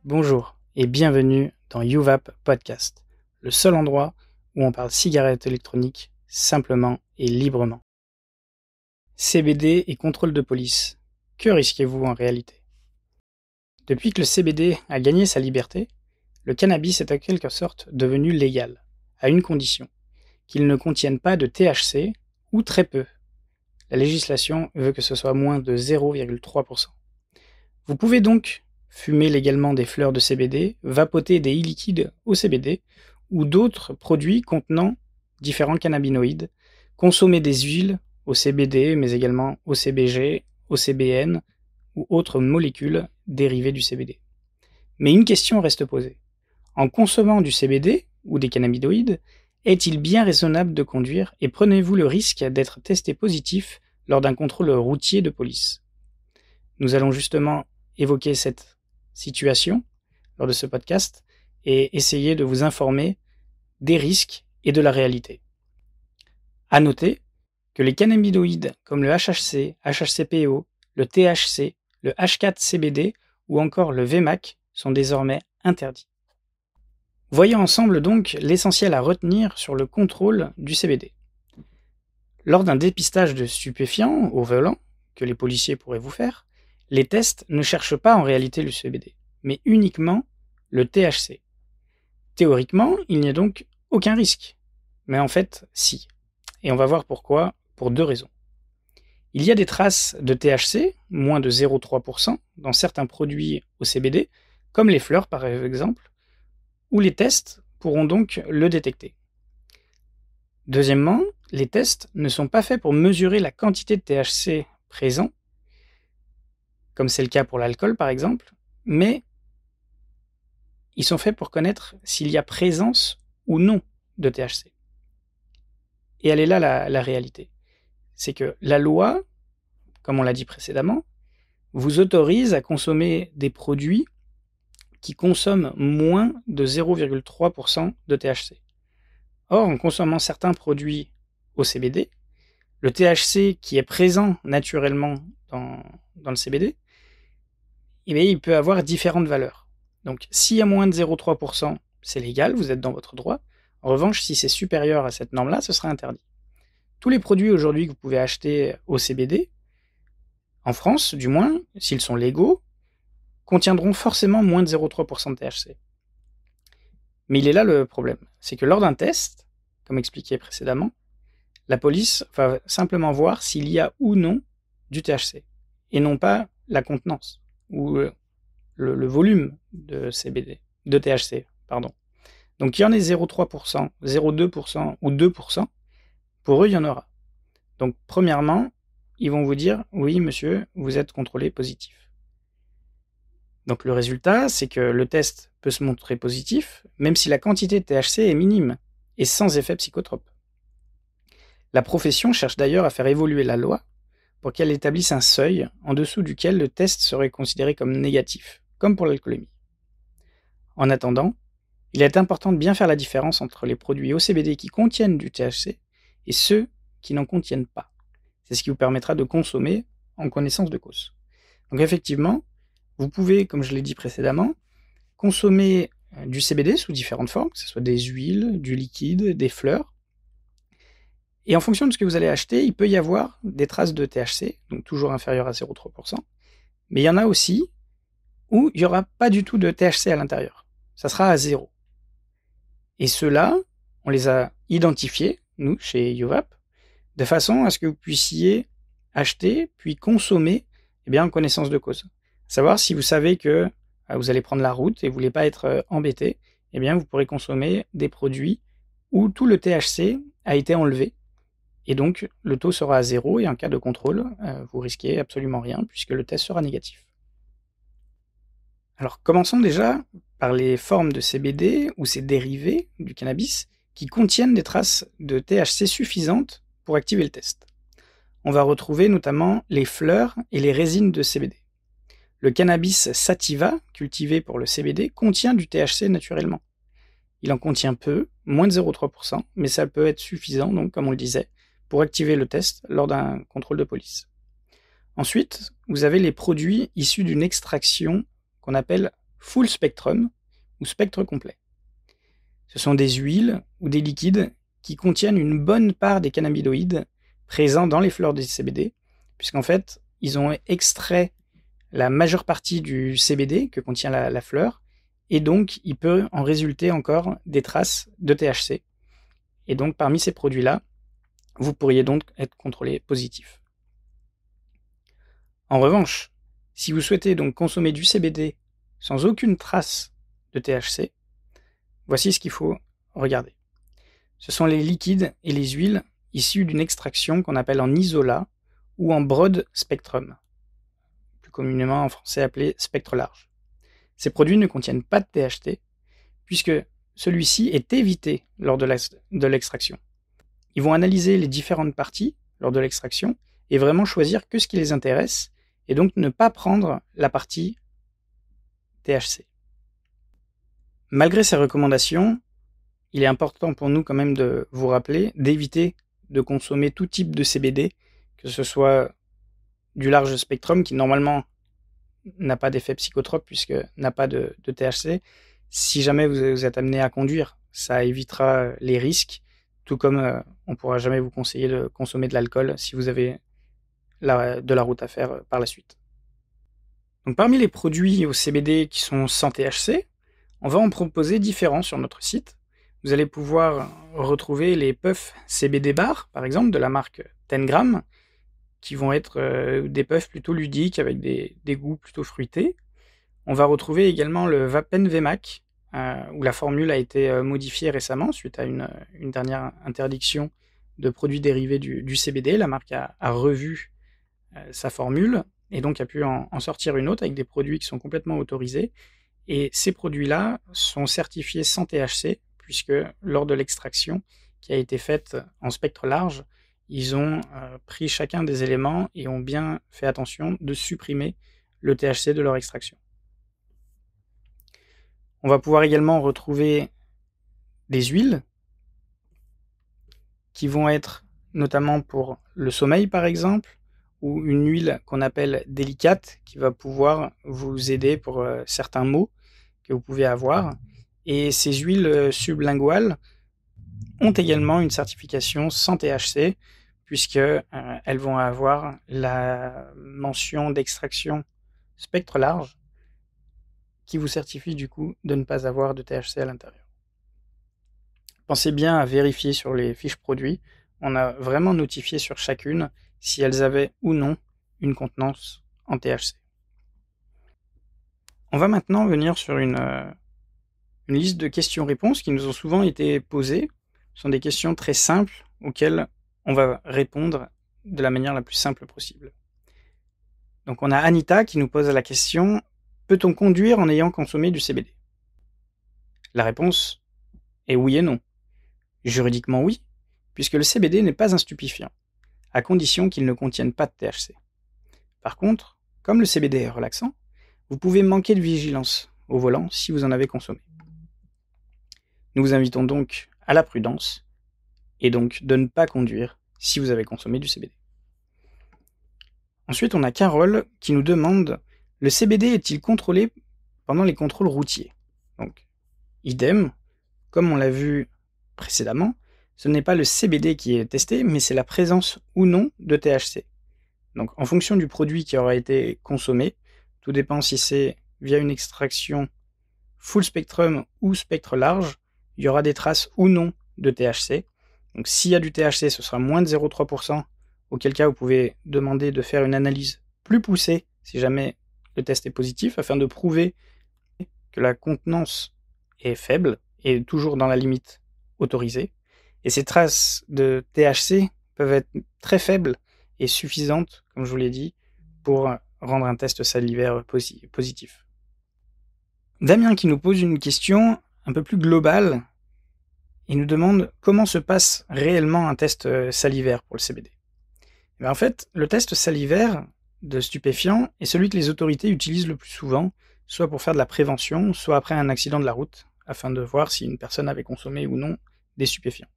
Bonjour et bienvenue dans YouVap Podcast, le seul endroit où on parle cigarettes électroniques simplement et librement. CBD et contrôle de police, que risquez-vous en réalité? Depuis que le CBD a gagné sa liberté, le cannabis est en quelque sorte devenu légal, à une condition, qu'il ne contienne pas de THC ou très peu. La législation veut que ce soit moins de 0,3%. Vous pouvez donc fumer légalement des fleurs de CBD, vapoter des e-liquides au CBD ou d'autres produits contenant différents cannabinoïdes, consommer des huiles au CBD mais également au CBG, au CBN ou autres molécules dérivées du CBD. Mais une question reste posée. En consommant du CBD ou des cannabinoïdes, est-il bien raisonnable de conduire et prenez-vous le risque d'être testé positif lors d'un contrôle routier de police? Nous allons justement évoquer cette situation lors de ce podcast et essayer de vous informer des risques et de la réalité. À noter que les cannabinoïdes comme le HHC, HHCPO, le THC, le H4CBD ou encore le VMAC sont désormais interdits. Voyons ensemble donc l'essentiel à retenir sur le contrôle du CBD. Lors d'un dépistage de stupéfiants au volant que les policiers pourraient vous faire, les tests ne cherchent pas en réalité le CBD, mais uniquement le THC. Théoriquement, il n'y a donc aucun risque. Mais en fait, si. Et on va voir pourquoi, pour deux raisons. Il y a des traces de THC, moins de 0,3%, dans certains produits au CBD, comme les fleurs par exemple, où les tests pourront donc le détecter. Deuxièmement, les tests ne sont pas faits pour mesurer la quantité de THC présent, comme c'est le cas pour l'alcool par exemple, mais ils sont faits pour connaître s'il y a présence ou non de THC. Et elle est là la réalité. C'est que la loi, comme on l'a dit précédemment, vous autorise à consommer des produits qui consomment moins de 0,3% de THC. Or, en consommant certains produits au CBD, le THC qui est présent naturellement dans le CBD, eh bien, il peut avoir différentes valeurs. Donc, s'il y a moins de 0,3%, c'est légal, vous êtes dans votre droit. En revanche, si c'est supérieur à cette norme-là, ce sera interdit. Tous les produits aujourd'hui que vous pouvez acheter au CBD, en France du moins, s'ils sont légaux, contiendront forcément moins de 0,3% de THC. Mais il est là le problème, c'est que lors d'un test, comme expliqué précédemment, la police va simplement voir s'il y a ou non du THC, et non pas la contenance, ou le volume de CBD, de THC, pardon. Donc qu'il y en ait 0,3%, 0,2% ou 2%, pour eux, il y en aura. Donc premièrement, ils vont vous dire « Oui, monsieur, vous êtes contrôlé positif ». Donc le résultat, c'est que le test peut se montrer positif, même si la quantité de THC est minime et sans effet psychotrope. La profession cherche d'ailleurs à faire évoluer la loi pour qu'elle établisse un seuil en dessous duquel le test serait considéré comme négatif, comme pour l'alcoolémie. En attendant, il est important de bien faire la différence entre les produits au CBD qui contiennent du THC et ceux qui n'en contiennent pas. C'est ce qui vous permettra de consommer en connaissance de cause. Donc effectivement, vous pouvez, comme je l'ai dit précédemment, consommer du CBD sous différentes formes, que ce soit des huiles, du liquide, des fleurs. Et en fonction de ce que vous allez acheter, il peut y avoir des traces de THC, donc toujours inférieures à 0,3%. Mais il y en a aussi où il n'y aura pas du tout de THC à l'intérieur. Ça sera à 0. Et ceux-là, on les a identifiés, nous, chez YouVap, de façon à ce que vous puissiez acheter, puis consommer en connaissance de cause. Savoir si vous savez que vous allez prendre la route et vous ne voulez pas être embêté, vous pourrez consommer des produits où tout le THC a été enlevé. Et donc, le taux sera à 0 et en cas de contrôle, vous risquez absolument rien puisque le test sera négatif. Alors, commençons déjà par les formes de CBD ou ces dérivés du cannabis qui contiennent des traces de THC suffisantes pour activer le test. On va retrouver notamment les fleurs et les résines de CBD. Le cannabis sativa, cultivé pour le CBD, contient du THC naturellement. Il en contient peu, moins de 0,3%, mais ça peut être suffisant, donc, comme on le disait, pour activer le test lors d'un contrôle de police. Ensuite, vous avez les produits issus d'une extraction qu'on appelle full spectrum ou spectre complet. Ce sont des huiles ou des liquides qui contiennent une bonne part des cannabinoïdes présents dans les fleurs du CBD, puisqu'en fait, ils ont extrait la majeure partie du CBD que contient la fleur, et donc il peut en résulter encore des traces de THC. Et donc parmi ces produits-là, vous pourriez donc être contrôlé positif. En revanche, si vous souhaitez donc consommer du CBD sans aucune trace de THC, voici ce qu'il faut regarder. Ce sont les liquides et les huiles issus d'une extraction qu'on appelle en isolat ou en broad spectrum, plus communément en français appelé spectre large. Ces produits ne contiennent pas de THC, puisque celui-ci est évité lors de l'extraction. Ils vont analyser les différentes parties lors de l'extraction et vraiment choisir que ce qui les intéresse, et donc ne pas prendre la partie THC. Malgré ces recommandations, il est important pour nous quand même de vous rappeler d'éviter de consommer tout type de CBD, que ce soit du large spectrum qui normalement n'a pas d'effet psychotrope puisque n'a pas de THC. Si jamais vous êtes amené à conduire, ça évitera les risques, tout comme on ne pourra jamais vous conseiller de consommer de l'alcool si vous avez de la route à faire par la suite. Donc parmi les produits au CBD qui sont sans THC, on va en proposer différents sur notre site. Vous allez pouvoir retrouver les puffs CBD bar, par exemple, de la marque 10 grammes, qui vont être des puffs plutôt ludiques avec des goûts plutôt fruités. On va retrouver également le Vapen VMAC, où la formule a été modifiée récemment suite à une dernière interdiction de produits dérivés du CBD. La marque a revu sa formule et donc a pu en sortir une autre avec des produits qui sont complètement autorisés. Et ces produits-là sont certifiés sans THC, puisque lors de l'extraction qui a été faite en spectre large, ils ont pris chacun des éléments et ont bien fait attention de supprimer le THC de leur extraction. On va pouvoir également retrouver des huiles qui vont être notamment pour le sommeil par exemple, ou une huile qu'on appelle délicate qui va pouvoir vous aider pour certains maux que vous pouvez avoir. Et ces huiles sublinguales ont également une certification sans THC puisque elles vont avoir la mention d'extraction spectre large qui vous certifie du coup de ne pas avoir de THC à l'intérieur. Pensez bien à vérifier sur les fiches produits. On a vraiment notifié sur chacune si elles avaient ou non une contenance en THC. On va maintenant venir sur une liste de questions-réponses qui nous ont souvent été posées. Ce sont des questions très simples auxquelles on va répondre de la manière la plus simple possible. Donc on a Anita qui nous pose la question: peut-on conduire en ayant consommé du CBD? La réponse est oui et non. Juridiquement oui, puisque le CBD n'est pas un stupéfiant, à condition qu'il ne contienne pas de THC. Par contre, comme le CBD est relaxant, vous pouvez manquer de vigilance au volant si vous en avez consommé. Nous vous invitons donc à la prudence et donc de ne pas conduire si vous avez consommé du CBD. Ensuite, on a Carole qui nous demande: le CBD est-il contrôlé pendant les contrôles routiers? Donc, idem, comme on l'a vu précédemment, ce n'est pas le CBD qui est testé, mais c'est la présence ou non de THC. Donc, en fonction du produit qui aura été consommé, tout dépend si c'est via une extraction full spectrum ou spectre large, il y aura des traces ou non de THC. Donc, s'il y a du THC, ce sera moins de 0,3%, auquel cas vous pouvez demander de faire une analyse plus poussée si jamais le test est positif, afin de prouver que la contenance est faible et toujours dans la limite autorisée. Et ces traces de THC peuvent être très faibles et suffisantes, comme je vous l'ai dit, pour rendre un test salivaire positif. Damien qui nous pose une question un peu plus globale. Il nous demande comment se passe réellement un test salivaire pour le CBD. Et bien en fait, le test salivaire de stupéfiants est celui que les autorités utilisent le plus souvent, soit pour faire de la prévention, soit après un accident de la route, afin de voir si une personne avait consommé ou non des stupéfiants.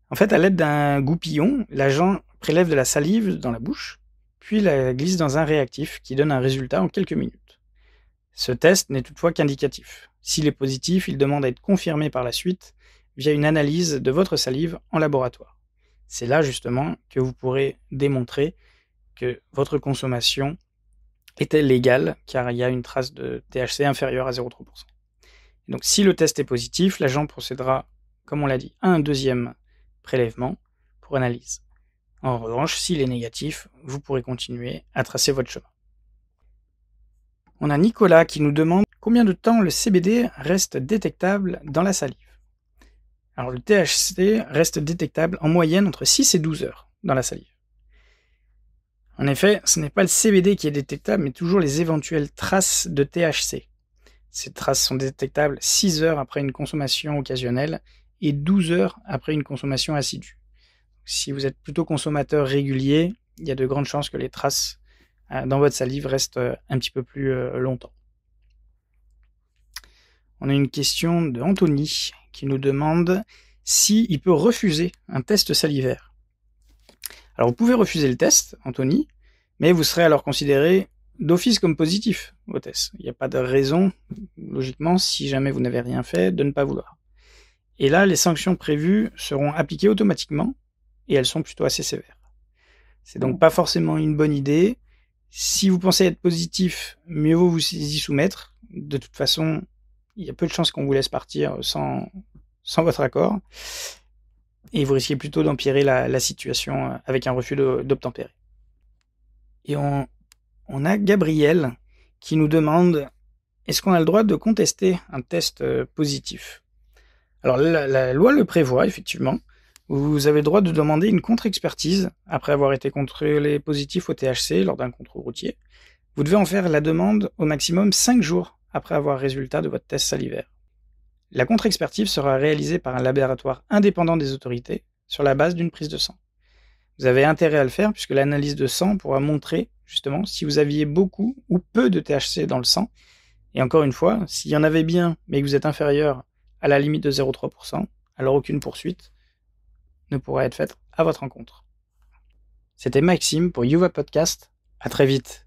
En fait, à l'aide d'un goupillon, l'agent prélève de la salive dans la bouche, puis la glisse dans un réactif qui donne un résultat en quelques minutes. Ce test n'est toutefois qu'indicatif. S'il est positif, il demande à être confirmé par la suite via une analyse de votre salive en laboratoire. C'est là justement que vous pourrez démontrer que votre consommation était légale, car il y a une trace de THC inférieure à 0,3%. Donc si le test est positif, l'agent procédera, comme on l'a dit, à un deuxième prélèvement pour analyse. En revanche, s'il est négatif, vous pourrez continuer à tracer votre chemin. On a Nicolas qui nous demande combien de temps le CBD reste détectable dans la salive. Alors le THC reste détectable en moyenne entre 6 et 12 heures dans la salive. En effet, ce n'est pas le CBD qui est détectable, mais toujours les éventuelles traces de THC. Ces traces sont détectables 6 heures après une consommation occasionnelle et 12 heures après une consommation assidue. Si vous êtes plutôt consommateur régulier, il y a de grandes chances que les traces dans votre salive restent un petit peu plus longtemps. On a une question de Anthony qui nous demande s'il peut refuser un test salivaire. Alors vous pouvez refuser le test, Anthony, mais vous serez alors considéré d'office comme positif au test. Il n'y a pas de raison, logiquement, si jamais vous n'avez rien fait, de ne pas vouloir. Et là, les sanctions prévues seront appliquées automatiquement et elles sont plutôt assez sévères. C'est donc pas forcément une bonne idée. Si vous pensez être positif, mieux vaut vous y soumettre. De toute façon, il y a peu de chances qu'on vous laisse partir sans votre accord. Et vous risquez plutôt d'empirer la situation avec un refus d'obtempérer. Et on a Gabriel qui nous demande est-ce qu'on a le droit de contester un test positif? Alors la loi le prévoit effectivement. Vous avez le droit de demander une contre-expertise après avoir été contrôlé positif au THC lors d'un contrôle routier. Vous devez en faire la demande au maximum 5 jours après avoir résultat de votre test salivaire. La contre-expertise sera réalisée par un laboratoire indépendant des autorités sur la base d'une prise de sang. Vous avez intérêt à le faire puisque l'analyse de sang pourra montrer justement si vous aviez beaucoup ou peu de THC dans le sang. Et encore une fois, s'il y en avait bien mais que vous êtes inférieur à la limite de 0,3%, alors aucune poursuite ne pourra être faite à votre encontre. C'était Maxime pour Yuva Podcast. À très vite.